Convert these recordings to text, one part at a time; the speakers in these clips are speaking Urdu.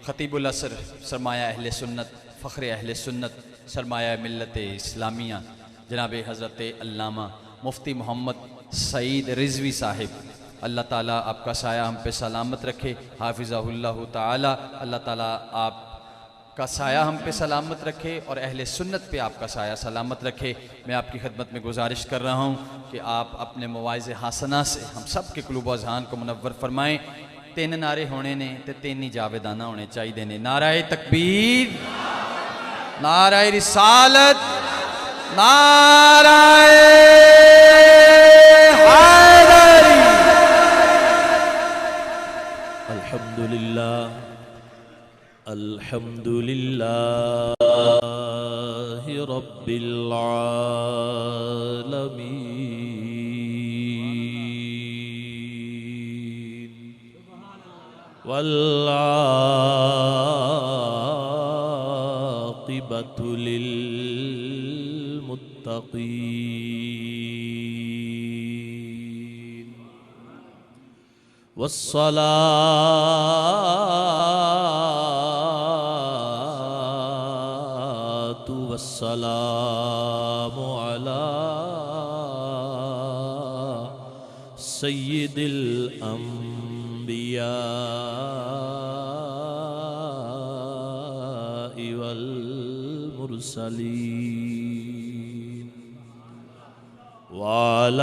خطیب العصر سرمایہ اہل سنت فخر اہل سنت سرمایہ ملت اسلامیہ جناب حضرت علامہ مفتی محمد سعید رضوی صاحب، اللہ تعالیٰ آپ کا سایہ ہم پہ سلامت رکھے، حافظہ اللہ تعالیٰ، اللہ تعالیٰ آپ کا سایہ ہم پہ سلامت رکھے اور اہل سنت پہ آپ کا سایہ سلامت رکھے۔ میں آپ کی خدمت میں گزارش کر رہا ہوں کہ آپ اپنے مواعظ حسنہ سے ہم سب کے قلوب و اذہان کو منور فرمائیں۔ 3 نعرے ہونے نے تے 3 ہی جاویدانہ ہونے چاہیے نے۔ نعرہ تکبیر، نعرہ رسالت، نعرہ حیدری۔ الحمدللہ الحمدللہ رب العالمین والعاقبۃ للمتقین والسلام علی سید الانبیاء والمرسلین وعلی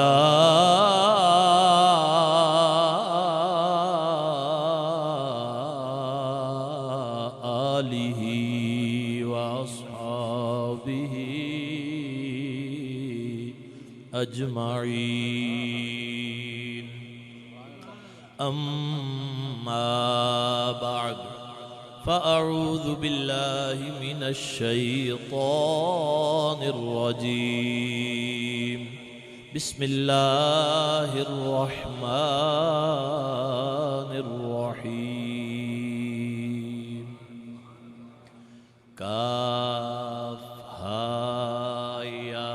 آلہ اجمعین، اما بعد فاعوذ باللہ من الشیطان الرجیم، بسم اللہ الرحمن الرحیم۔ کاف ہا یا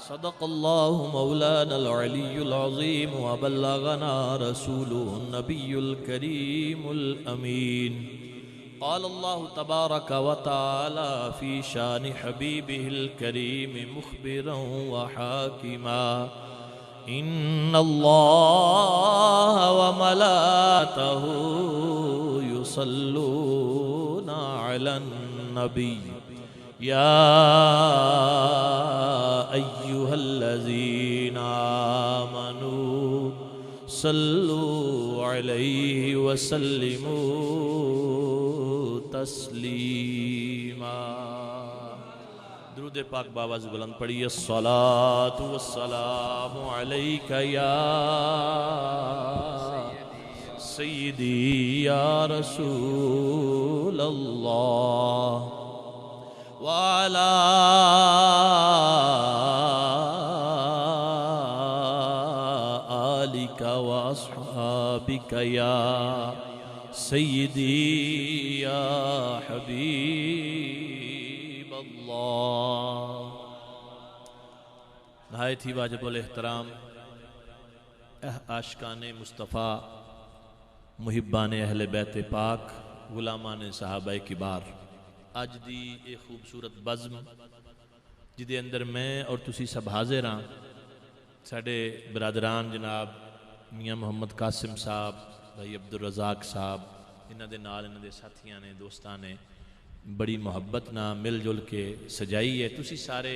صدق اللہ مولانا العلی العظیم وبلغنا رسوله النبی الکریم الامین۔ قال اللہ تبارک وتعالی فی شان حبیبہ الکریم مخبرا وحاکما، ان اللہ وملائکتہ یصلون علی النبی یا ایہا الذین آمنوا صلوا علیہ وسلموا تسلیما۔ درود پاک باواز بلند پڑھیے۔ الصلاة والسلام علیک یا سیدی یا رسول اللہ وعلى آلك وأصحابك يا سيدي يا حبيب الله۔ نہایت ہی واجب الاحترام عاشقان مصطفیٰ، محبان اہل بیت پاک، غلامان صحابہ کبار، اج دی ایک خوبصورت بزم جدے اندر میں اور تسی سب حاضر ہاں، ساڑے برادران جناب میاں محمد قاسم صاحب، بھائی عبدالرزاق صاحب، انہاں دے نال انہاں دے ساتھیاں نے، دوستاں نے بڑی محبت نہ مل جل کے سجائی ہے۔ تسی سارے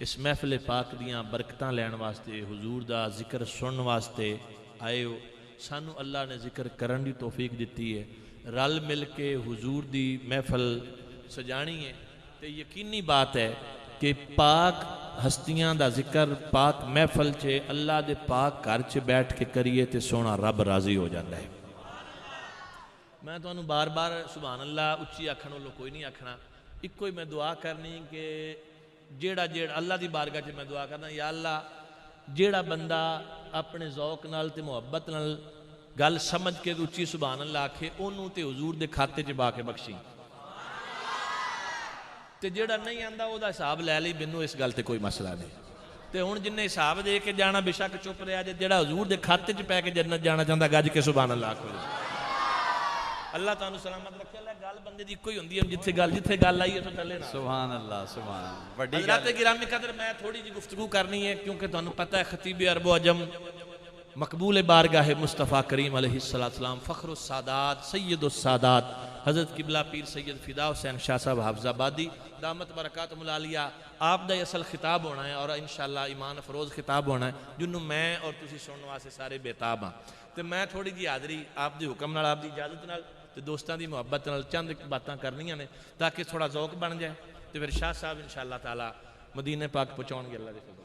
اس محفل پاک دیاں برکتاں لین واسطے، حضور دا ذکر سنن واسطے آئے ہو۔ سانو اللہ نے ذکر کرن دی توفیق دیتی ہے، رل مل کے حضور دی محفل سجانی ہے، تو یقینی بات ہے کہ پاک ہستیاں دا ذکر پاک محفل چھے اللہ دے پاک گھر چھے بیٹھ کے کریے تے سونا رب راضی ہو جاتا ہے۔ میں تو انہوں بار بار سبحان اللہ اچھی آکھنوں لو کوئی نہیں آکھنا، ایک کوئی میں دعا کرنی کہ جیڑا اللہ دی بارگاہ چھے میں دعا کرنا، یا اللہ جیڑا بندہ اپنے ذوق نال تے محبت نال گل سمجھ کے اچھی سبحان اللہ آکھے انہوں تے حضور دے کھاتے چھے با کے بخشی، تے جیڑا نہیں آندا او دا حساب لے لی، بنو اس گل تے کوئی مسئلہ نہیں۔ تے ہن جن نے حساب دے کے جانا بے شک چپ رہا جے، جڑا حضور دے کھاتے چ پے کے جنت جانا چاہندا گج کے سبحان اللہ کھولے۔ اللہ تعالیٰ سلامت رکھے۔ اللہ گل بندے دی کوئی ہوندی ہے، جتھے گل آئی ہے تو چلے نا۔ سبحان اللہ سبحان اللہ، بڑی حضرات گل۔ گرامی قدر میں تھوڑی جی گفتگو کرنی ہے کیونکہ تمہیں پتہ ہے خطیب عرب و عجم مقبول بارگاہ مصطفیٰ کریم علیہ السلام فخر السادات سید السادات حضرت قبلہ پیر سید فدا حسین شاہ صاحب حافظ آبادی دامت برکاتہم العالیہ آپ دا اصل خطاب ہونا ہے اور انشاءاللہ ایمان افروز خطاب ہونا ہے جنہوں میں اور تسی سننے واسطے سارے بیتاب ہاں۔ تو میں تھوڑی جی حاضری آپ دی حکم نال آپ دی اجازت نال تو دوستان دی محبت نال چند باتاں کرنیاں نے تاکہ تھوڑا ذوق بن جائے تو پھر شاہ صاحب انشاءاللہ تعالی مدینہ پاک پہنچاؤں گے اللہ دے فضل۔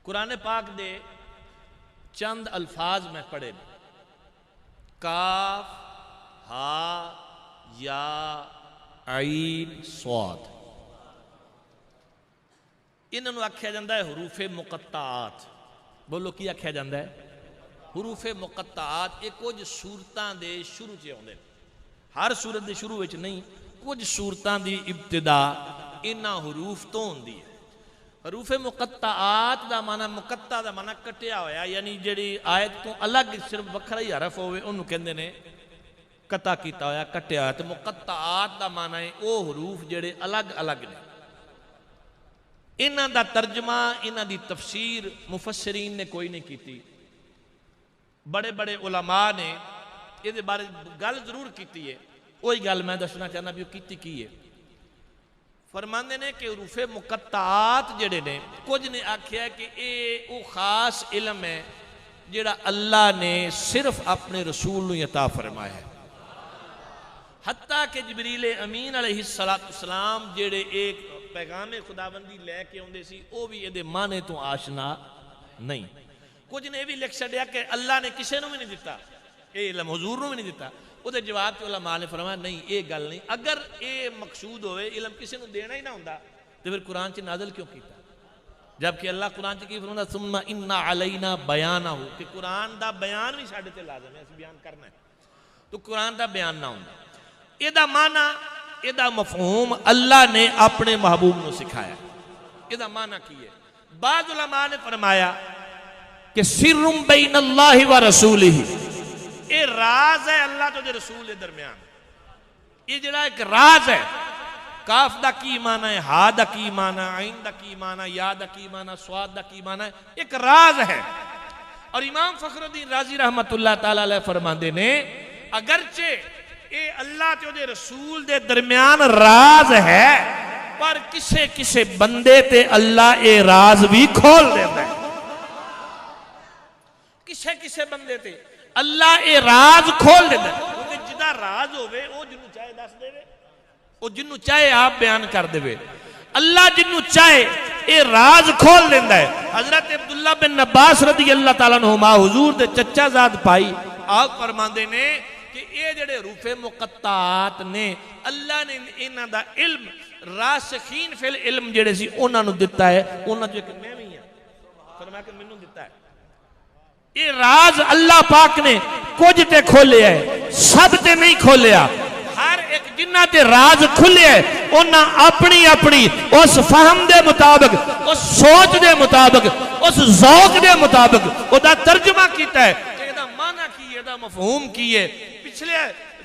قرآن پاک دے چند الفاظ میں پڑھے کاف ہا یا عین صاد، انہوں آکھیا جاندہ ہے حروف مقطعات۔ بولو کی آکھیا جاندہ ہے؟ حروف مقطعات۔ ایک کچھ سورتان دے شروع چے ہوندے، ہر سورت دے شروع وچ نہیں، کچھ سورتان دی ابتدا انہاں حروف تو ہوندی ہے۔ حروف مقطعات دا معنی مقطع دا معنی کٹیا ہویا، یعنی جڑی آیت تو الگ صرف وکھرا ہی حرف ہوئے انہوں کہندے نے قطع کیتا ہویا کٹیا ہویا۔ تو مقطعات دا معنی ہے او حروف جڑے الگ الگ نے۔ انہاں دا ترجمہ انہاں دی تفسیر مفسرین نے کوئی نہیں کیتی، بڑے بڑے علماء نے یہ دے بارے گل ضرور کیتی ہے، وہی گل میں دسنا چاہنا بھی وہ کیتی کی ہے۔ فرماندے نے کہ حروف مقطعات جڑے نے کچھ نے آکھیا ہے کہ اے او خاص علم ہے جڑا اللہ نے صرف اپنے رسول نو عطا فرمایا ہے، حتیٰ کہ جبریل امین علیہ السلام جڑے ایک پیغام خداوندی لے کے ہوندے سی او بھی یہ دے معنی تو آشنا نہیں۔ کچھ نے بھی لکھ چھڈیا کہ اللہ نے کسے نو بھی نہیں دیتا، اے علم حضور نو بھی نہیں دیتا۔ وہ دے جواب تے علماء نے فرمایا نہیں اے گل نہیں، اگر اے مقصود ہوئے علم کسے نو دینا ہی نہ ہوندا تو پھر قرآن چ نازل کیوں کیتا؟ جبکہ اللہ قرآن چ کی فرماتا ثم ان علینا بیانہ، کہ قرآن دا بیان بھی ساڈے تے لازم ہے، اسی بیان کرنا ہے تو قرآن دا بیان نہ ہوندا۔ اے دا معنی اے دا مفہوم اللہ نے اپنے محبوب نو سکھایا۔ اے دا معنی کی ہے؟ بعض علماء نے فرمایا کہ سر بین اللہ و رسولہ، یہ راز ہے اللہ تو دے رسول دے درمیان، یہ جڑا ایک راز ہے۔ کاف دا کی معنی ہے، ہا دا کی معنی ہے، عین دا کی معنی ہے، یا دا کی معنی ہے، سواد دا کی معنی ہے، ایک راز ہے۔ اور امام فخر الدین رازی رحمت اللہ تعالیٰ علیہ فرماندے نے اگرچہ اے اللہ تے دے رسول دے درمیان راز ہے پر کسے کسے بندے تے اللہ اے راز بھی کھول دیتا ہے، کسے کسے بندے تے اللہ اے راز کھول دیتا ہے، کیونکہ جدا راز ہوئے وہ جنہوں چاہے دس دے وے، وہ جنہوں چاہے آپ بیان کر دے وے، اللہ جنہوں چاہے اے راز کھول دیتا ہے۔ حضرت عبداللہ بن عباس رضی اللہ تعالیٰ عنہما حضور دے چچا زاد پائی آپ فرماندے نے کہ اے جڑے حروف مقطعات نے اللہ نے انہاں دا علم راسخین فی العلم جڑے سی انہاں نو دیتا ہے، انہاں جو کہ میں بھی ہاں، فرمایا کہ میں نو دیتا ہے۔ یہ راز اللہ پاک نے کچھ تے کھولے ہے، سب تے نہیں کھولے ہے، ہر ایک جنہ تے راز کھلے ہے انہاں اپنی اپنی اس فہم دے مطابق، اس سوچ دے مطابق، اس ذوق دے مطابق وہ دا ترجمہ کیتا ہے کہ یہ دا معنی کی ہے، یہ دا مفہوم کی ہے۔ پچھلے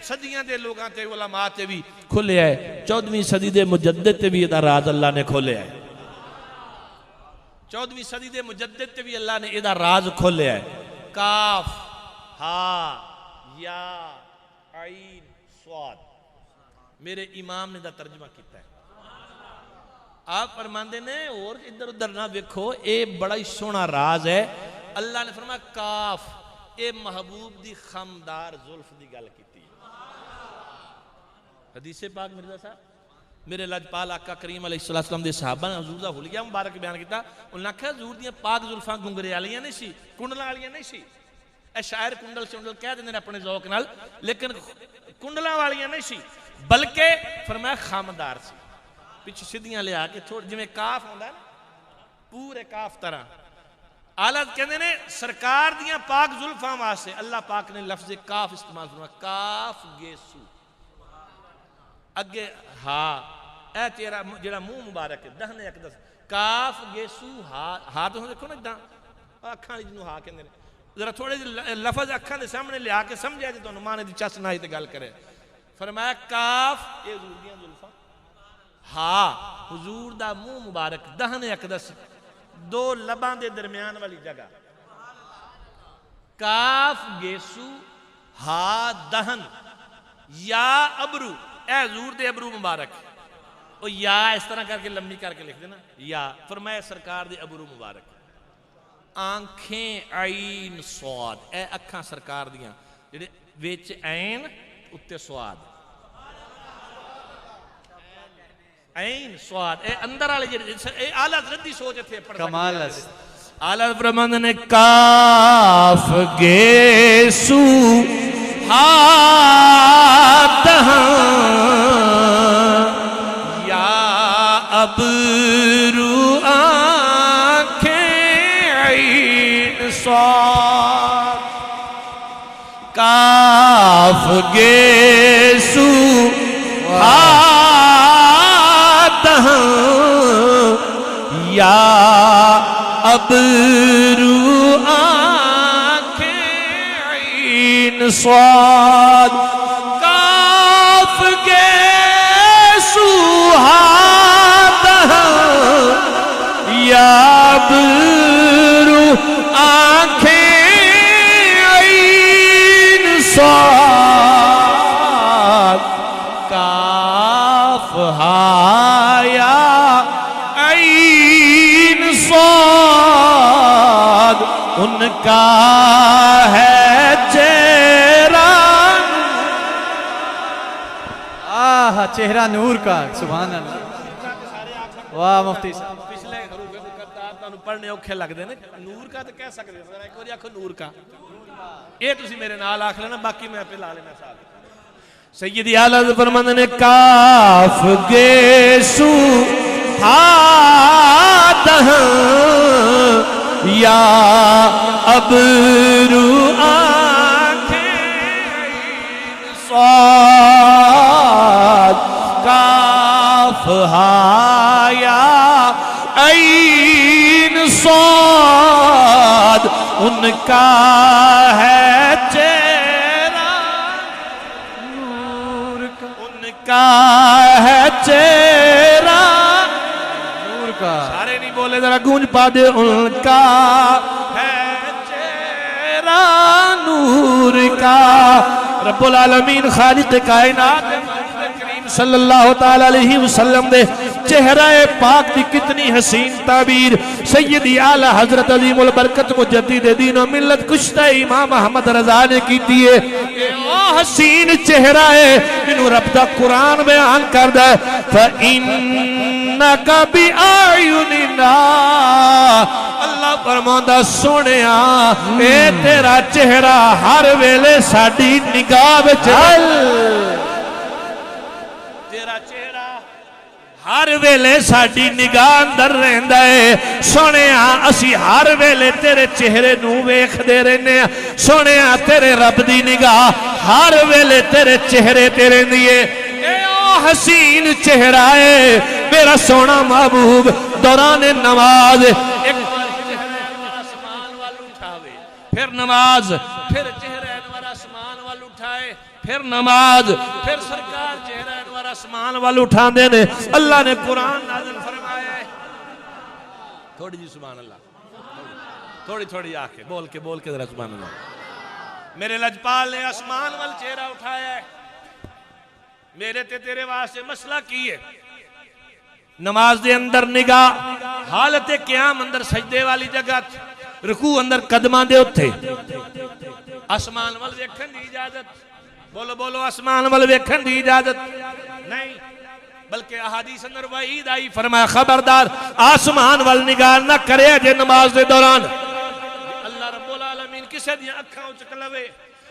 صدیاں دے لوگاں تے علماء تے بھی کھلے ہے، 14ویں صدی دے مجدد تے بھی یہ دا راز اللہ نے کھولے ہے، 14ویں صدی دے مجدد تے بھی اللہ نے یہ دا راز کھولے ہے۔ کاف ہا یا عین صاد، میرے امام نے دا ترجمہ کیتا ہے۔ آپ فرماندے نے اور ادھر ادھر نہ دیکھو، اے بڑا ہی سونا راز ہے۔ اللہ نے فرمایا کاف، اے محبوب دی خمدار زلف دی گل کیتی ہے۔ حدیث پاک مرزا صاحب میرے لجپال آقا کریم علیہ السلام دے صحابہ نے حضور دا حلیہ مبارک بیان کیتا، انہوں نے کہا حضور دیاں پاک زلفاں گنگرے والیاں نہیں سی، کنڈلاں والیاں نہیں سی، اے شاعر کنڈل شنڈل کہہ دیندے نے اپنے ذوق نال، لیکن کنڈلاں والیاں نہیں سی بلکہ فرمایا خامدار سی، پیچھے سیدھیاں لے آ کے تھوڑ جویں کاف ہوندا ہے نا پورے کاف طرح۔ اعلیٰ کہندے نے سرکار دیاں پاک زلفاں واسطے اللہ پاک نے لفظ کاف استعمال فرمایا، کاف گیسو، اگے ہاں اے تیرا جڑا منہ مبارک ہے دہنے اقدس، کاف گیسو ہا تو دیکھو نا ادا اکھاں والی جنوں ہا کہندے نے ذرا تھوڑے جے لفظ اکھاں دے سامنے لیا کے سمجھا جے تانوں معنی دی چس نہ تے گل کرے فرمایا کاف اے حضور دیاں زلفاں ہا حضور دا منہ مبارک دہن اقدس دو لباں دے درمیان والی جگہ کاف گیسو ہا دہن یا ابرو اے حضور دے ابرو مبارک او یا اس طرح کر کے لمبی کر کے لکھ دینا یا فرمایا سرکار دے ابرو مبارک آنکھیں عین سواد اے اکھاں سرکار دیاں جڑے وچ عین اتے سواد عین سواد اے اندر والے جڑے اے اعلی حضرت دی سوچ اتھے پڑھ کمال ہے اعلی فرماندے نے کاف گیسو ہا دہاں یا ابرو آنکھیں عین سواد کاف گیسو ہا دہاں یا ابرو آنکھیں عین صاد کاف گیسو ہا دہاں یا ابرو آنکھیں عین صاد کاف ہا یا عین صاد ان کا ہے چہرہ آہ چہرہ نور کا سبحان اللہ واہ مفتی صاحب پچھلے حروف مقطعات تانوں پڑھنے اوکھے لگ دے نے نور کا تو کہہ سکتے ہیں ایک اور آکھو نور کا یہ تسی میرے نال آکھ لینا باقی میں پہ لا لینا ساتھ سیدی اعلیٰ فرماندے نے کاف گیسو ہا دہاں یا ابرو آنکھیں عین صاد کاف ہا یا عین صاد ان کا ہے چہرہ نور کا ان کا ہے چہرہ نور کا سارے نہیں بولے ذرا گونج پا دے ان کا ہے چہرہ نور کا رب العالمین خالق کائنات کریم صلی اللہ تعالی علیہ وسلم دے چہرہ پاک دی کتنی حسین تعبیر سیدی اعلیٰ حضرت عظیم البرکت مجدد دین و ملت کشتہ امام احمد رضا نے کیتی ہے او حسین چہرہ ہے جنہوں رب دا قرآن بیان کردہ ہے فَإِنَّكَ بِأَعْيُنِنَا اللہ فرماندہ سونیا اے تیرا چہرہ ہر ویلے ساڈی نگاہ وچ تیرا چہرہ ہر ویلے ساڈی نگاہ اندر رہندا ہے سونیا اسی ہر ویلے تیرے چہرے نو ویکھدے رہنے سونیا تیرے رب دی نگاہ ہر ویلے تیرے چہرے تے رہندی ہے اے او حسین چہرہ ہے میرا سونا محبوب دوران نماز ایک چہرہ انور آسمان وال اٹھاوے پھر نماز پھر چہرہ انور آسمان وال اٹھائے پھر نماز پھر سرکار چہرہ انور آسمان وال اٹھا دے نے اللہ نے قرآن نازل فرمایا ہے تھوڑی جی سبحان اللہ تھوڑی آنکھیں بول کے ذرا سبحان اللہ میرے لجپال نے آسمان وال چہرہ اٹھایا ہے میرے تے تیرے واسطے مسئلہ کی ہے نماز دے اندر نگاہ حالت قیام اندر سجدے والی جگہ رکوع اندر قدماں دے اٹھے آسمان وال ویکھن دی اجازت بولو آسمان وال ویکھن دی اجازت نہیں بلکہ احادیث اندر وعید آئی فرمایا خبردار آسمان وال نگاہ نہ کرے جے نماز دے دوران اللہ رب العالمین کسے دیاں اکھاں اچک لوے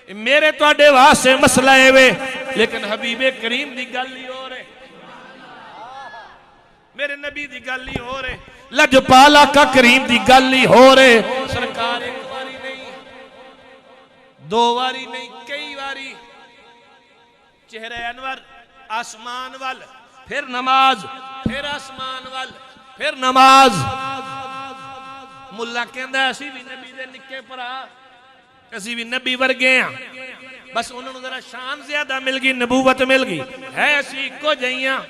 میرے تو اڈے واسے مسئلہ ہے وے لیکن حبیب کریم دی گل ہی ہو رہے میرے نبی دی گل ہی ہو رہے لجپالا کا کریم دی گل ہی ہو رہے سرکار ایک واری نہیں دو واری نہیں کئی واری چہرہ انور آسمان وال پھر نماز پھر آسمان وال پھر نماز ملا کہندا اسی بھی نبی دے نکے بھرا اسی بھی نبی ورگے ہیں بس انہوں نے ذرا شان زیادہ مل گئی نبوت مل گئی ہے اسی کو جائیاں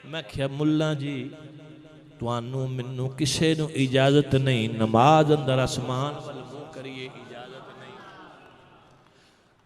میں کہا ملا جی توانو منو کسے نو اجازت نہیں نماز اندر آسمان والمو کریے اجازت نہیں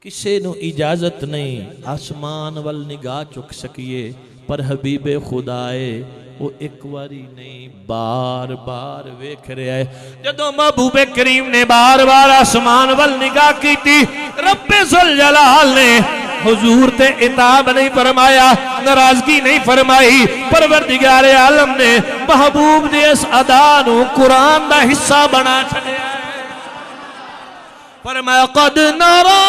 کسے نو اجازت نہیں آسمان وال نگاہ چک سکیے پر حبیب خدائے وہ ایک واری نہیں بار بار ویکھ رہا ہے جدو محبوب کریم نے بار بار آسمان وال نگاہ کی تھی رب ذوالجلال نے حضور تے عتاب نہیں فرمایا ناراضگی نہیں فرمائی پروردگار عالم نے محبوب دے اس ادا نو قرآن دا حصہ بنا چھڑیا ہے فرمایا قد نرا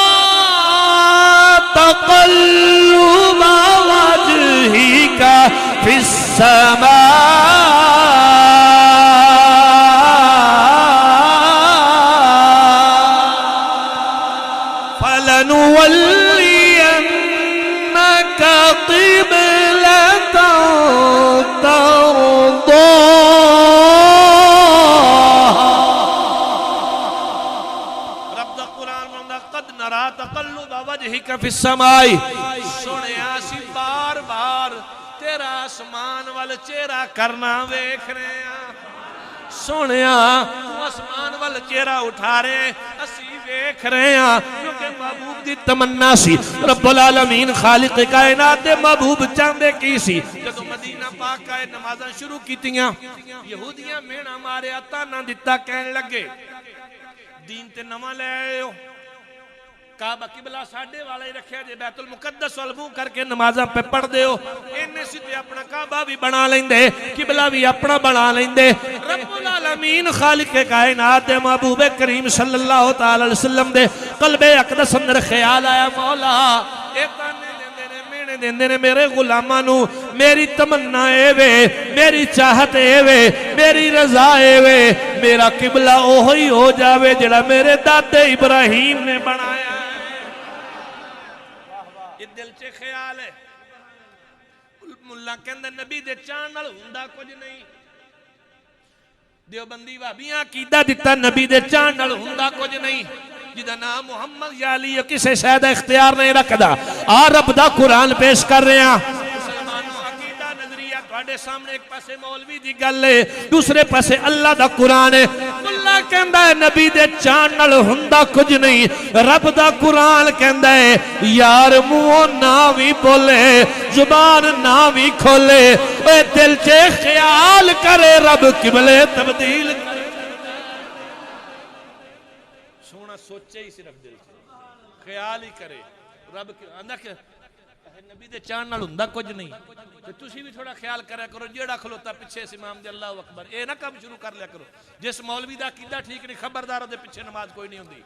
تقلب وجهك في السماء فلنولينك قبلة ترضاها رب دا قرآن میں قد نرا تقلب وجهك في السماء سنیا سی بار بار تیرا آسمان وال چہرہ کرنا ویکھ رہے ہیں سونیا آسمان وال چہرہ اٹھا رہے ہیں اسی ویکھ رہے ہیں کیونکہ محبوب دی تمنا سی رب العالمین خالق کائنات دے محبوب چاندے کی سی جدو مدینہ پاک آئے نمازاں شروع کیتیاں یہودیاں مینا مارے آتا نہ دیتا کہنے لگے دین تے نواں لے آئے ہو کعبہ قبلہ ساڑھے والا ہی رکھے جے بیت المقدس والمو کر کے نمازاں پہ پڑھ دے ہو انہیں سیدھے اپنا کعبہ بھی بنا لیں دے قبلہ بھی اپنا بنا لیں دے رب العالمین خالق کائنات دے محبوب کریم صلی اللہ تعالی وسلم دے قلب اقدس اندر خیال آیا مولا ایتانے دیندے نے میرے غلامانو میری تمنا اے وے میری چاہت اے وے میری رضا اے وے میرا قبلہ اوہی ہو جاوے جڑا میرے دادے ابراہیم نے بنایا یہ دل چے خیال ہے ملا کہندے نبی دے چاند نال ہوندا کچھ نہیں دیوبندی وہابیاں عقیدہ دیتا نبی دے چاند نال ہوندا کچھ نہیں جدہ نام محمد یا علی کسے شاید اختیار نہیں رکھدا رب دا قرآن پیش کر رہے ہیں مسلمانوں عقیدہ نظریہ تھوڑے سامنے ایک پاسے مولوی دی گل ہے دوسرے پاسے اللہ دا قرآن ہے اللہ کہندا ہے نبی دے چاند نال ہوندا کچھ نہیں رب دا قرآن کہندا ہے یار منہ نہ وی بولے زبان نہ وی کھولے اے دل چے خیال کرے رب قبلے تبدیل سوچے ہی صرف دل سے خیال ہی کرے رب نبی دے چاند نال ہوندا کچھ نہیں تے تسی بھی تھوڑا خیال کریا کرو جیڑا کھلوتا پیچھے سے امام دے اللہ اکبر اے نہ کم شروع کر لیا کرو جس مولوی دا عقیدہ ٹھیک نہیں خبردار دے پیچھے نماز کوئی نہیں ہوندی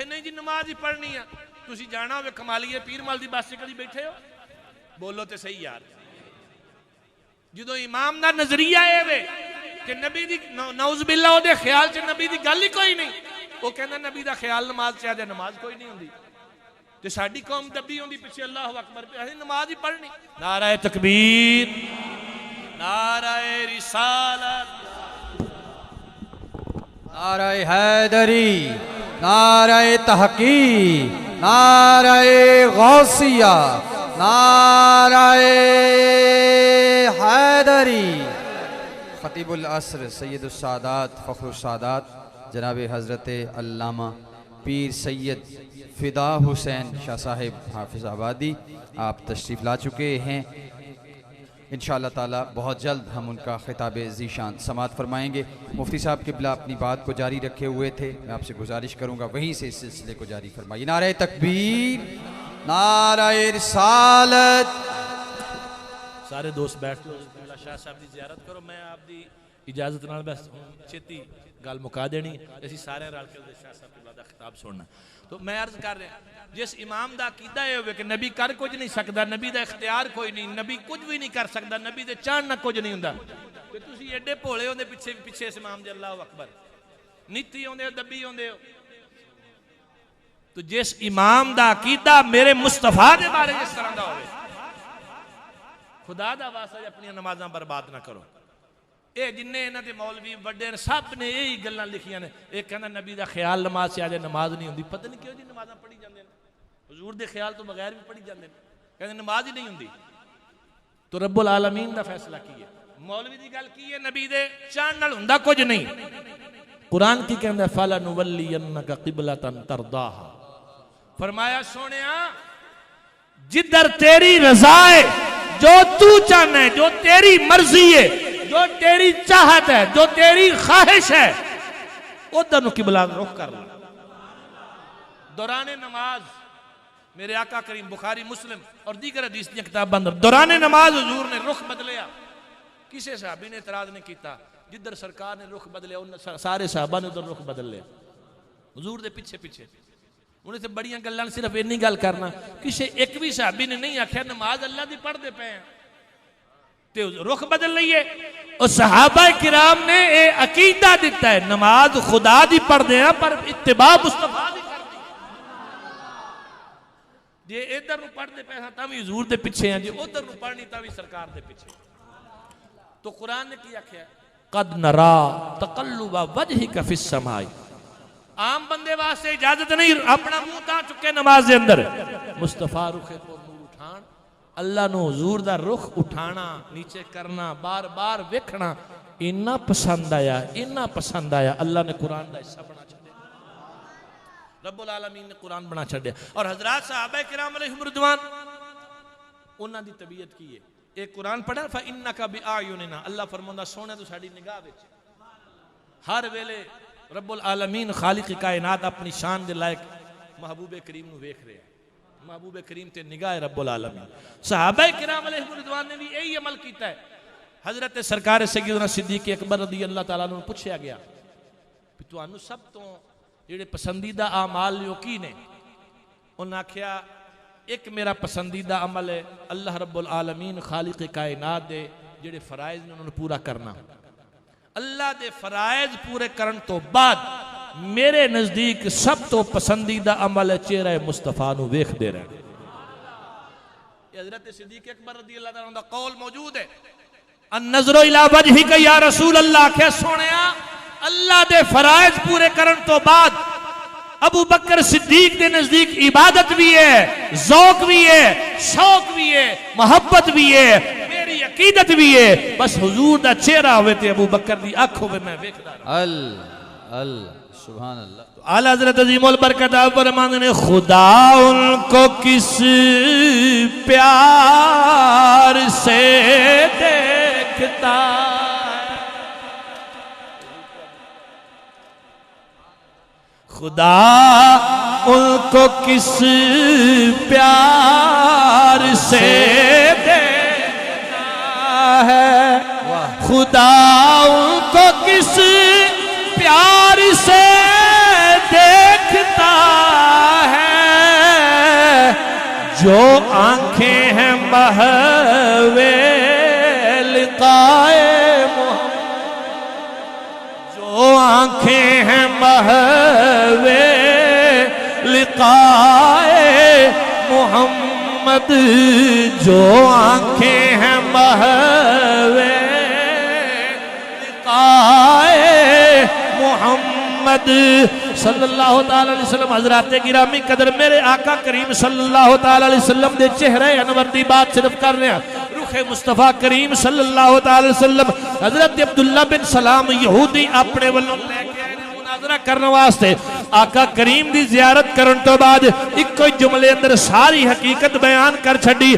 نہیں جی نماز ہی پڑھنی ہے تسی جانا ہوئے کمالیے پیر مال دی بس کڑی بیٹھے ہو بولو تے صحیح یار جدو امام دا نظریہ اے وے کہ نبی دی نعوذ باللہ ہو دے خیال چے نبی دی گل ہی کوئی نہیں وہ کہنا نبی دا خیال نماز چاہ دے نماز کوئی نہیں ہوندی تے ساڑی قوم دبی ہوندی پیچھے اللہ اکبر پہ نماز ہی پڑھنی نعرہ تکبیر نعرہ رسالت نعرہ حیدری نعرہ تحقیق نعرہ غوثیہ نعرہ حیدری خطیب العصر سید السادات فخر السادات جناب حضرت علامہ پیر سید فدا حسین شاہ صاحب حافظ آبادی آپ تشریف لا چکے ہیں انشاءاللہ تعالی بہت جلد ہم ان کا خطاب ذیشان سماعت فرمائیں گے مفتی صاحب قبلہ اپنی بات کو جاری رکھے ہوئے تھے میں آپ سے گزارش کروں گا وہیں سے اس سلسلے کو جاری فرمائیے نعرہ تکبیر نعرہ رسالت سارے دوست بیٹھ لو شاہ صاحب دی زیارت کرو میں آپ دی اجازت نال بس چھتی گل مکا دینی اسی سارے رل کے شاہ صاحب کے بعد خطاب سننا تو میں عرض کر رہا جس امام دا عقیدہ ہے ہوئے کہ نبی کر کچھ نہیں سکتا نبی دا اختیار کوئی نہیں نبی کچھ بھی نہیں کر سکتا نبی دے چاند نہ کچھ نہیں ہوندا کہ تسی ایڈے بھولے ہوندے پیچھے سے امام دے اللہ اکبر نیتی ہوندے دبی ہوندے تو جس امام دا عقیدہ میرے مصطفیٰ دے بارے جس طرح دا ہوئے خدا دا واسطہ اپنی نمازاں برباد نہ کرو. اے جن انہاں دے مولوی وڈے سب نے یہی گلاں لکھیاں نے. ایک کہنا نبی دا خیال نماز سے آجے نماز نہیں ہوندی. پتہ نہیں کیوں جی نمازاں پڑھی جاندے نے, حضور دے خیال تو بغیر بھی پڑھی جاندے نے, کہندے نماز ہی نہیں ہوندی. تو رب العالمین دا فیصلہ کی ہے, مولوی دی گل کی ہے, نبی دے چاہن نال ہوندا کچھ نہیں. قرآن کی کہندا ہے فَلَنُوَلِّيَنَّكَ قِبْلَةً تَرْضَاهَا, فرمایا سونیا جدھر تیری رضا ہے, جو تو چاہنا ہے, جو تیری مرضی ہے, جو تیری چاہت ہے, جو تیری خواہش ہے, ادھر نو قبلہ رخ کر لو. دوران نماز میرے آقا کریم بخاری مسلم اور دیگر حدیث کی کتاب اندر دوران نماز حضور نے رخ بدلیا. کسی صحابی نے اعتراض نہیں کیتا, جدھر سرکار نے رخ بدلیا سارے صحابہ نے ادھر رخ بدل لیا حضور دے پیچھے پیچھے. انہیں سے بڑیاں گلاں صرف اینی گل کرنا, کسی ایک بھی صحابی نے نہیں آکھیا نماز اللہ دی پڑھ دے پے ہیں تے رخ بدل لئیے. اور صحابہ کرام نے اے عقیدہ دیتا ہے نماز خدا دی پڑھ دے ہیں پر اتباع مصطفیٰ دی کر دی. جے ادھر نو پڑھ دے پے ہیں تاں بھی حضور دے پیچھے ہیں, جے ادھر نو پڑھنی تاں بھی سرکار دے پیچھے. تو قرآن نے کیا کیا قد نرا تقلب وجہک فی السماء. عام بندے واسطے اجازت نہیں اپنا منہ تاں چکے نماز دے اندر. مصطفیٰ رخ کو نور اٹھان, اللہ نو حضور دا رخ اٹھانا نیچے کرنا بار بار ویکھنا اتنا پسند آیا, اتنا پسند آیا, اللہ نے قرآن دا حصہ بنا چھڑیا, رب العالمین نے قرآن بنا چھڑیا. اور حضرات صحابہ کرام علیہم رضوان انہاں دی طبیعت کی ہے. ایک قرآن پڑھا فَإِنَّكَ بِآیُنِنَا, اللہ فرماندہ سونے تو ساڑی نگاہ وچ. ہر ویلے رب العالمین خالق کائنات اپنی شان دے لائق محبوب کریم نو ویکھ رہے ہیں. محبوب کریم تے نگاہ رب العالمین. صحابہ کرام علیہ رضوان نے بھی یہی عمل کیتا ہے. حضرت سرکار سیدنا صدیق اکبر رضی اللہ تعالیٰ عنہ پوچھا گیا کہ تانوں سب تو جڑے پسندیدہ اعمال جو کی نے؟ انہاں آکھیا ایک میرا پسندیدہ عمل ہے اللہ رب العالمین خالق کائنات دے جڑے فرائض نے انہوں نے پورا کرنا. اللہ دے فرائض پورے کرن تو بعد میرے نزدیک سب تو پسندیدہ عمل ہے چہرہ مصطفیٰ نو ویکھ دے رہے. یہ حضرت صدیق اکبر رضی اللہ تعالیٰ عنہ قول موجود ہے النظر الى وجہک یا رسول اللہ, کہ سونیا اللہ دے فرائض پورے کرن تو بعد ابو بکر صدیق دے نزدیک عبادت بھی ہے, ذوق بھی ہے, شوق بھی ہے, محبت بھی ہے, میری عقیدت بھی ہے, بس حضور دا چہرہ ہوئے تے ابو بکر دی آنکھوں میں ویکھدا اللہ سبحان اللہ. اعلی حضرت عظیم البرکت آپ فرماتے ہیں خدا ان کو کس پیار سے دیکھتا, خدا ان کو کس پیار سے دیکھتا ہے, خدا ان کو کس پیار سے دیکھتا ہے, جو آنکھیں ہیں محوے لقائے محمد, جو آنکھیں ہیں محوے لقائے محمد, جو آنکھیں ہیں محوے لقائے محمد صلی اللہ تعالی علیہ وسلم. حضرات گرامی قدر میرے آقا کریم صلی اللہ تعالی علیہ وسلم دے چہرے انور دی بات صرف کر رہے ہیں. رخ مصطفیٰ کریم صلی اللہ تعالی علیہ وسلم حضرت عبداللہ بن سلام یہودی اپنے والوں لے کے مناظرہ کرنے واسطے آقا کریم دی زیارت کرن تو بعد ایک کوئی جملے اندر ساری حقیقت بیان کر چھڑی.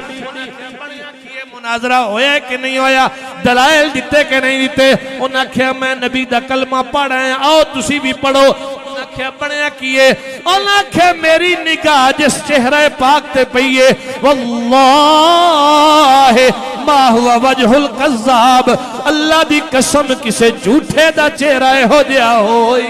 مناظرہ ہویا ہے کہ نہیں ہویا, دلائل دیتے کہ نہیں دیتے. انہاں کہا میں نبی دا کلمہ پڑھ رہے ہیں, آؤ تسی بھی پڑھو. انہاں کہا پڑھیا کیے, انہاں کہا میری نگاہ جس چہرہ پاک تے پئیے واللہ ما ہوا وجہ القذاب, اللہ دی قسم کسے جھوٹے دا چہرہ ہو جیا ہوئی,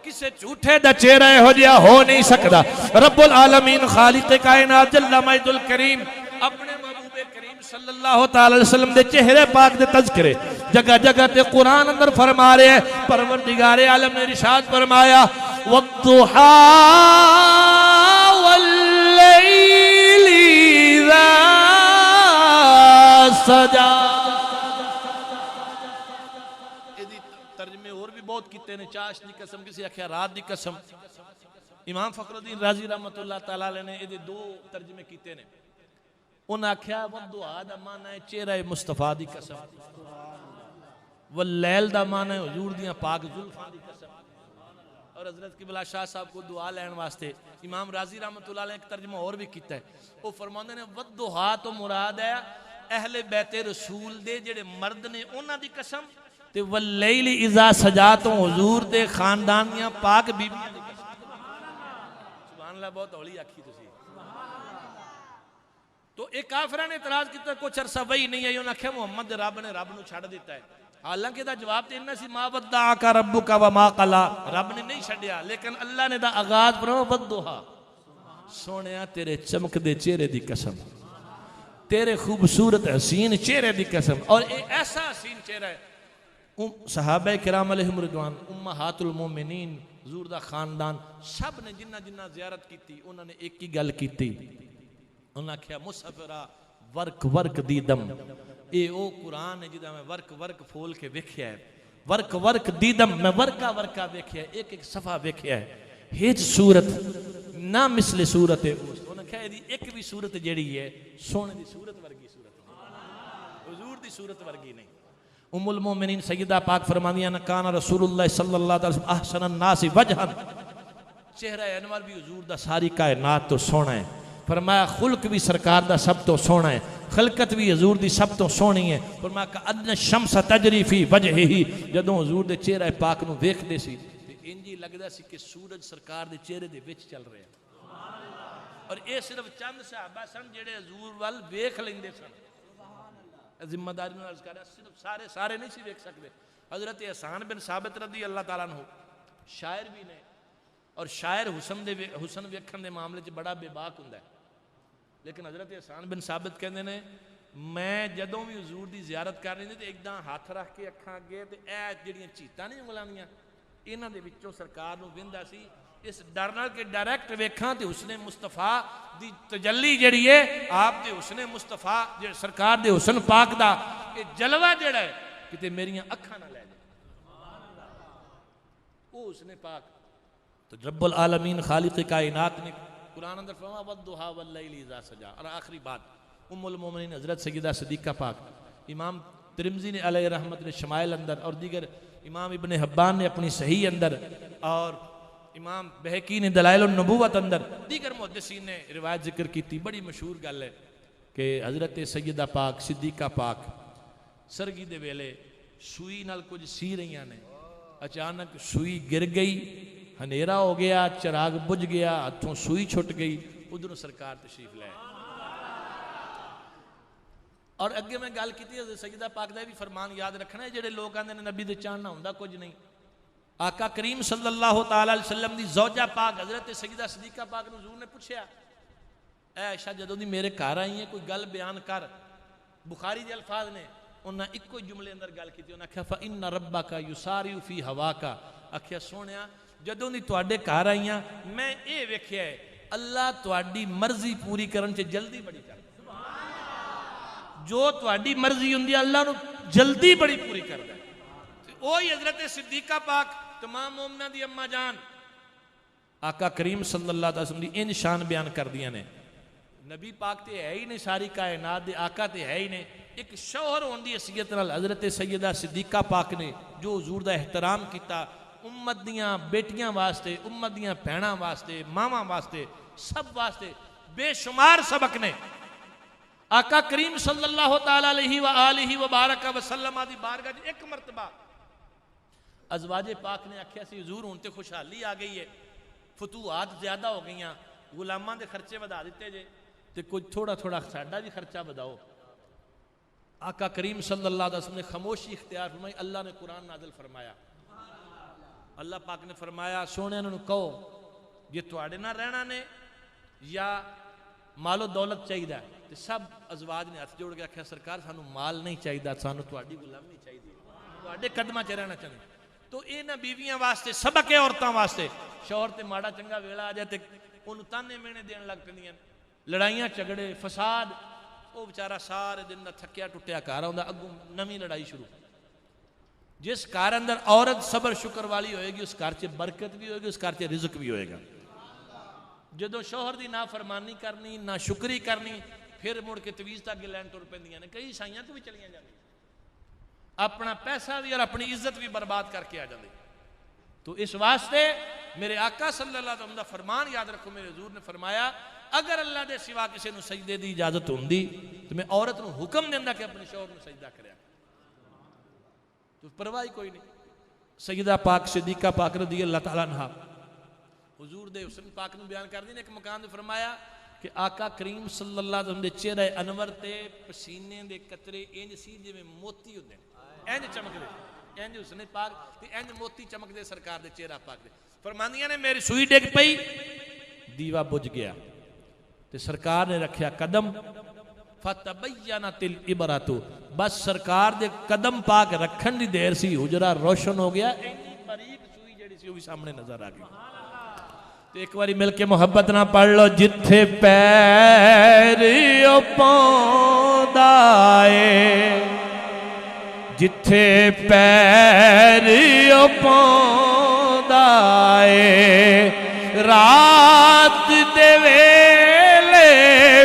کسے جھوٹے دا چہرہ ہو جیا ہو نہیں سکتا. رب العالمین خالق کائنات جل مجد الکریم اپنے محبوب کریم صلی اللہ تعالی علیہ وسلم دے چہرے پاک دے تذکرے جگہ جگہ تے قرآن اندر فرما رہے ہیں. پروردگار عالم نے ارشاد فرمایا والضحا واللیل اذا سجا. ترجمے اور بھی بہت کیتے نے. چاش دی قسم, کسی آخیا رات دی قسم. امام فخر الدین رازی رحمت اللہ تعالی علیہ نے یہ دو ترجمے کیتے نے. انہاں آخیا والدعاء دا معنی ہے چہرہ مصطفیٰ دی قسم, واللیل دا معنی ہے حضور دیاں پاک زلفاں دی قسم. اور حضرت قبلہ شاہ صاحب کو دعا لین واسطے امام رازی رحمت اللہ علیہ ایک ترجمہ اور بھی کیتا ہے. وہ فرماندے نے والدعاء تو مراد ہے اہل بیت رسول دے جڑے مرد نے انہاں دی قسم, تے واللیل اذا سجا تو حضور دے خاندان دیاں پاک بیبیاں دی قسم. سبحان اللہ, بہت ہولی آکھی تسی. تو ایک کافران نے اعتراض کیتا کچھ عرصہ وہی نہیں ہے. انہوں نے کہا محمد رب نے رب نو چھڑ دیتا ہے. حالانکہ دا جواب تے انہا سی ما ودعاک ربک وما قلا, رب نے نہیں چھڑیا, لیکن اللہ نے دا آغاز فرمایا والضحیٰ, سونیا تیرے چمک دے چہرے دی قسم, تیرے خوبصورت حسین چہرے دی قسم. اور ایسا حسین چہرہ ہے. صحابہ کرام علیہم رضوان, امہات المومنین, حضور دا خاندان, سب نے جنہ جنہ زیارت کی تھی انہوں نے ایک ہی گل کی تھی. انہوں نے کہا مصحفرہ ورک ورک دی دم, اے او قرآن ہے جدہ میں ورک ورک پھول کے ویکھیا ہے. ورک ورک دی دم, میں ورکا ورکا ویکھیا ہے, ایک ایک صفحہ ویکھیا ہے. ہیچ صورت نہ مثل صورت ہے. انہوں نے کہا دی ایک بھی صورت جڑی ہے سونے دی صورت ورگی صورت نہیں, حضور دی صورت ورگی نہیں. ام المومنین سیدہ پاک فرمانیاں کان رسول اللہ صلی اللہ علیہ وسلم احسن الناس وجہن, چہرہ انور بھی حضور دا ساری کائنات تو سونا ہے. فرمایا خلق بھی سرکار دا سب تو سونا ہے, خلقت بھی حضور دی سب تو سونی ہے. فرمایا کہ ادن الشمس تجری فی وجہہی, جدوں حضور دے چہرہ پاک نو ویکھ دے سی تے انجی لگدا سی کہ سورج سرکار دے چہرے دے وچ چل رہے ہیں. اور اے صرف چند صحابہ سن جڑے حضور وال ویکھ لیندے سن. ذمہ داری میں عرض کر رہا, صرف سارے نہیں سی ویکھ سکتے. حضرت حسان بن ثابت رضی اللہ تعالیٰ عنہ شاعر بھی نے, اور شاعر حسن ویکھن دے معاملے چ بڑا بے باک ہوندا ہے. لیکن حضرت حسان بن ثابت کہندے نے میں جدوں بھی حضور دی زیارت کر رہی تے ایک داں ہاتھ رکھ کے اکھاں اگے تے اے جڑیاں چیتاں نہیں انگلاں انہاں دے وچوں سرکار نو ویندا سی, اس ڈر نال کہ ڈائریکٹ ویکھاں تے حسن مصطفیٰ دی تجلی جڑی ہے آپ دے حسن مصطفیٰ جڑے سرکار دے حسن پاک دا اے جلوہ جڑا ہے کتے میریاں اکھاں نہ لے جائے. او حسن پاک تو رب العالمین خالق کائنات نے قرآن اندر فرمایا والضحیٰ واللیل اذا سجا. اور آخری بات, ام المومنین حضرت سیدہ صدیقہ پاک, امام ترمذی نے علیہ رحمت نے شمائل اندر, اور دیگر امام ابن حبان نے اپنی صحیح اندر, اور امام بہقی نے دلائل النبوت اندر, دیگر محدثین نے روایت ذکر کی تھی. بڑی مشہور گل ہے کہ حضرت سیدہ پاک صدیقہ پاک سرگی دے ویلے سوئی نال کچھ سی رہیاں نے, اچانک سوئی گر گئی, ہنیرا ہو گیا, چراغ بجھ گیا, ہاتھوں سوئی چھٹ گئی, ادھروں سرکار تشریف لائے. اور اگے میں گل کی تھی حضرت سیدہ پاک دا بھی فرمان یاد رکھنا ہے, جڑے لوگ آندے نے نبی دے چاننا ہوندا کچھ نہیں. آقا کریم صلی اللہ تعالی علیہ وسلم دی زوجہ پاک حضرت سیدہ صدیقہ پاک نے حضور نے پوچھا اے عائشہ جدوں دی میرے گھر آئی ہیں کوئی گل بیان کر. بخاری دے الفاظ نے, انہاں ایک کوئی جملے اندر گل کی تھی, انہاں کہا فَإِنَّ رَبَّكَ يُسَارِعُ فِي هَوَاكَ, آکھیا سونیا جدوں دی تواڈے گھر آئیاں میں اے ویکھیا ہے اللہ تواڈی مرضی پوری کرن چ جلدی بڑی کر, جو تواڈی مرضی ہوندی اللہ نو جلدی بڑی پوری کردا ہے. وہی حضرت صدیقہ پاک تمام مومناں دی اماں جان آقا کریم صلی اللہ علیہ وسلم دی ان شان بیان کر دیاں نے. نبی پاک تے ہے ہی نہیں, ساری کائنات دے آقا تے ہے ہی نہیں, ایک شوہر ہون دی حیثیت نال حضرت سیدہ صدیقہ پاک نے جو حضور دا احترام کیتا, امت دیاں بیٹیاں واسطے, امت دیاں بہناں واسطے, ماواں واسطے, سب واسطے بے شمار سبق نے. آقا کریم صلی اللہ تعالی علیہ وآلہ وبارک وسلم دی بارگاہ ایک مرتبہ ازواج پاک نے آکھیا سی حضور ہن تے خوشحالی آ گئی ہے, فتوحات زیادہ ہو گئیاں, غلاماں دے خرچے ودا دیتے جے, تے کچھ تھوڑا تھوڑا ساڈا بھی خرچہ بداؤ. آقا کریم صلی اللہ علیہ وسلم نے خاموشی اختیار فرمائی. اللہ نے قرآن نازل فرمایا, اللہ پاک نے فرمایا سونے انہوں نے کہو یہ تواڈے نہ رہنا نے یا مال و دولت چاہیے. تے سب ازواج نے ہاتھ جوڑ کے آکھیا سرکار سانو مال نہیں چاہیے, سانو تواڈی غلامی چاہیے, تواڈے قدماں چ رہنا چاہیے. تو انہاں بیویاں واسطے سبق ہے عورتاں واسطے, شوہر تے ماڑا چنگا ویلا آ جائے تے انہوں تانے مینے دین لگ پیندیاں, لڑائیاں جھگڑے فساد, وہ بیچارہ سارے دن دا تھکیا ٹوٹیا گھر آਉਂਦਾ اگوں نویں لڑائی شروع جس گھر اندر عورت صبر شکر والی ہوئے گی اس گھر چ برکت بھی ہوئے گی اس گھر چ رزق بھی ہوئے گا جدوں شوہر دی نافرمانی کرنی نہ شکری کرنی پھر مڑ کے تویز تک لین ٹر پیندیاں نے کئی سائیاں تو بھی چلیاں جاندی اپنا پیسہ بھی اور اپنی عزت بھی برباد کر کے آ جاندی تو اس واسطے میرے آقا صلی اللہ علیہ وسلم دا فرمان یاد رکھو میرے حضور نے فرمایا اگر اللہ دے سوا کسی نو سجدے دی اجازت ہوندی تو میں عورت نو حکم دیندا کہ اپنے شوہر نو سجدہ کریا تو پرواہ کوئی نہیں سیدہ پاک صدیقہ پاک رضی اللہ تعالیٰ عنہ حضور دے حسن پاک نو بیان کر دی نے ایک مقام دے فرمایا کہ آقا کریم صلی اللہ علیہ وسلم دے چہرہ انور تے پسینے دے قطرے انج سی جویں موتی ہوندے انج چمک دے انج حسن پاک تے انج موتی چمک دے سرکار دے چہرہ پاک دے فرماندیاں نے میری سوئی ڈگ پئی دیوا بجھ گیا تے سرکار نے رکھیا قدم فتبینت العبرۃ بس سرکار دے قدم پاک رکھن دی دیر سی حجرہ روشن ہو گیا اینی باریک سوئی جڑی سی وہ بھی سامنے نظر آ گئی تو ایک باری مل کے محبت نہ پڑھ لو جتھے پیر او پوندا اے جتھے پیر او پوندا اے رات دے ویلے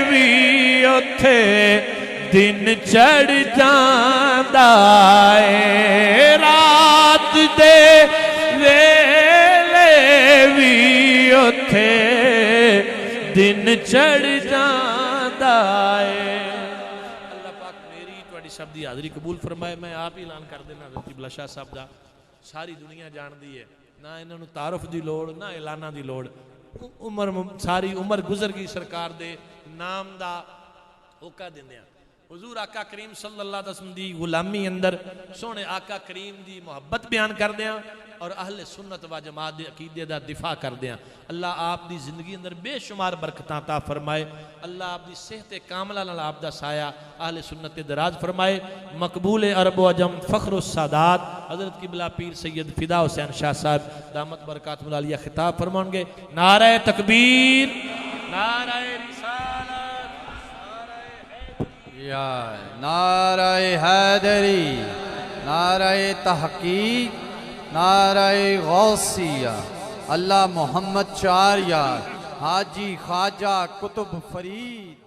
وی اوتھے دن چڑھ جاندا اے رات دے ویلے وی اوتھے دن چڑھ جاندا اے اللہ پاک میری تواڈی سب دی حاضری قبول فرمائے میں آپ ہی اعلان کر دینا حضرت قبلہ شاہ صاحب دا ساری دنیا جان دی ہے نہ انہوں نے تعارف دی لوڑ نہ اعلانہ دی لوڑ عمر ساری عمر گزر گئی سرکار دے نام دا ہوکا دیندے ہیں حضور آقا کریم صلی اللہ علیہ وسلم دی غلامی اندر سونے آقا کریم دی محبت بیان کر دیا اور اہل سنت و جماعت دے عقیدے دا دفاع کر دیا اللہ آپ دی زندگی اندر بے شمار برکتاں عطا فرمائے اللہ آپ دی صحت کاملہ نال آپ دا سایہ اہل سنت دراز فرمائے مقبول عرب و عجم فخر السادات حضرت قبلہ پیر سید فدا حسین شاہ صاحب دامت برکاتہ العالیہ خطاب فرمان گے نعرہ تکبیر نعرہ رسالت یا نعرہ حیدری نعرہ تحقیق نعرہ غوثیہ اللہ محمد چاریہ حاجی خواجہ قطب فرید